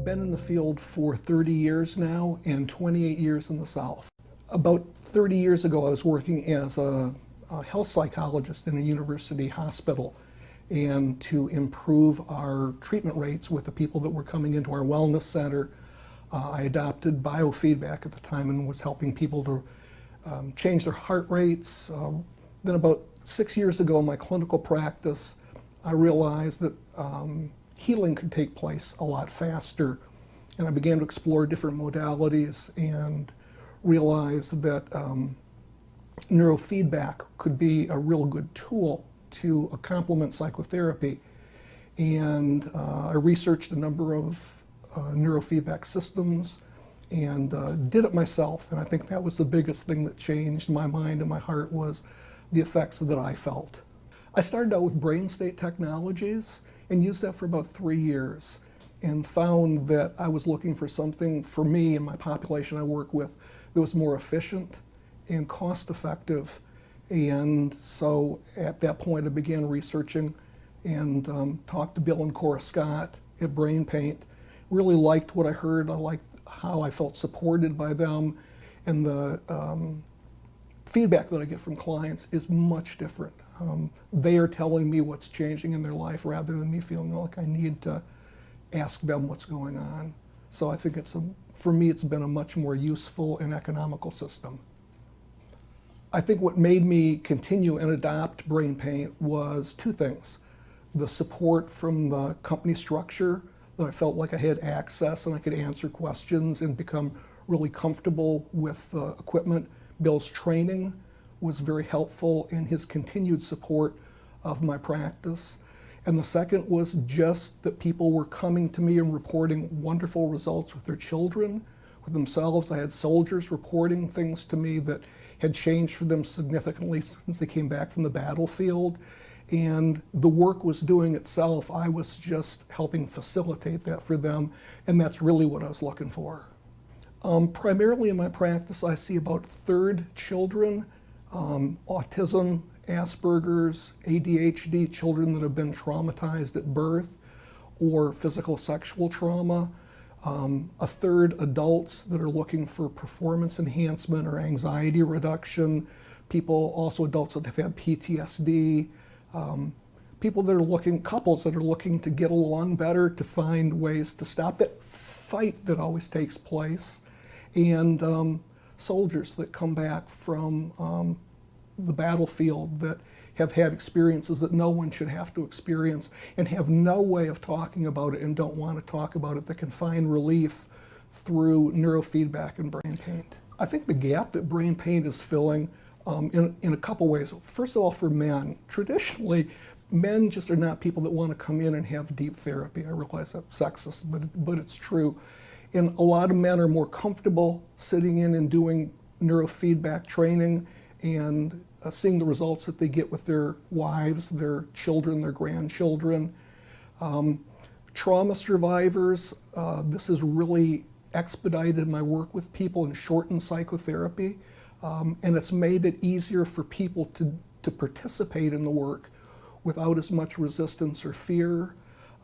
been in the field for 30 years now and 28 years in the South. About 30 years ago, I was working as a health psychologist in a university hospital, and to improve our treatment rates with the people that were coming into our wellness center, I adopted biofeedback at the time and was helping people to change their heart rates. Then about 6 years ago in my clinical practice, I realized that healing could take place a lot faster, and I began to explore different modalities and realized that neurofeedback could be a real good tool to complement psychotherapy. And I researched a number of neurofeedback systems and did it myself, and I think that was the biggest thing that changed my mind and my heart, was the effects that I felt. I started out with brain state technologies and used that for about 3 years, and found that I was looking for something for me and my population I work with that was more efficient and cost effective. And so at that point I began researching and talked to Bill and Cora Scott at BrainPaint. Really liked what I heard. I liked how I felt supported by them, and the feedback that I get from clients is much different. They are telling me what's changing in their life rather than me feeling like I need to ask them what's going on. So I think for me it's been a much more useful and economical system. I think what made me continue and adopt BrainPaint was two things. The support from the company structure, that I felt like I had access and I could answer questions and become really comfortable with equipment. Bill's training was very helpful in his continued support of my practice. And the second was just that people were coming to me and reporting wonderful results with their children, with themselves. I had soldiers reporting things to me that had changed for them significantly since they came back from the battlefield. And the work was doing itself. I was just helping facilitate that for them, and that's really what I was looking for. Primarily in my practice, I see about third children, autism, Asperger's, ADHD, children that have been traumatized at birth, or physical sexual trauma. A third adults that are looking for performance enhancement or anxiety reduction. People, also adults that have had PTSD. People that are looking, couples that are looking to get along better, to find ways to stop that fight that always takes place. And soldiers that come back from the battlefield that have had experiences that no one should have to experience and have no way of talking about it and don't want to talk about it, that can find relief through neurofeedback and BrainPaint. I think the gap that BrainPaint is filling in a couple ways. First of all, for men, traditionally, men just are not people that want to come in and have deep therapy. I realize that's sexist, but it's true. And a lot of men are more comfortable sitting in and doing neurofeedback training and seeing the results that they get with their wives, their children, their grandchildren. Trauma survivors, this has really expedited my work with people and shortened psychotherapy. And it's made it easier for people to participate in the work without as much resistance or fear.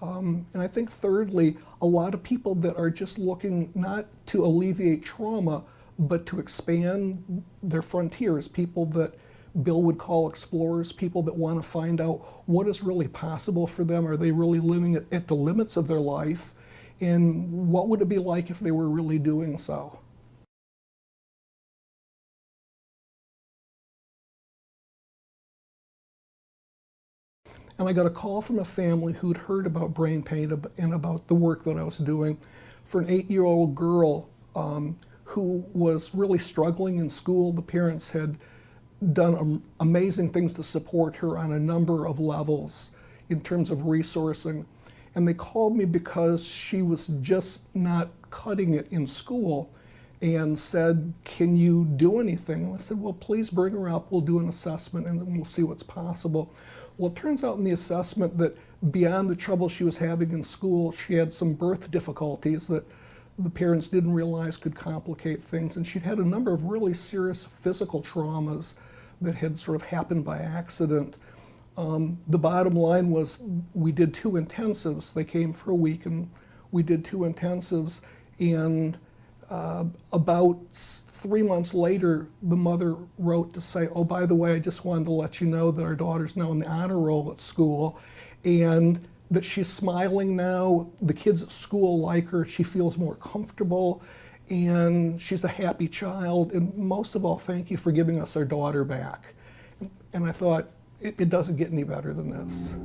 And I think thirdly, a lot of people that are just looking not to alleviate trauma, but to expand their frontiers, people that Bill would call explorers, people that want to find out what is really possible for them. Are they really living at the limits of their life? And what would it be like if they were really doing so? And I got a call from a family who'd heard about BrainPaint and about the work that I was doing for an 8-year-old girl who was really struggling in school. The parents had done amazing things to support her on a number of levels in terms of resourcing. And they called me because she was just not cutting it in school and said, "Can you do anything?" And I said, "Well, please bring her up. We'll do an assessment and then we'll see what's possible." Well, it turns out in the assessment that beyond the trouble she was having in school, she had some birth difficulties that the parents didn't realize could complicate things. And she'd had a number of really serious physical traumas that had sort of happened by accident. The bottom line was we did 2 intensives. They came for a week and we did 2 intensives, and about 3 months later, the mother wrote to say, oh, by the way, I just wanted to let you know that our daughter's now in the honor roll at school, and that she's smiling now. The kids at school like her. She feels more comfortable, and she's a happy child. And most of all, thank you for giving us our daughter back. And I thought, it doesn't get any better than this.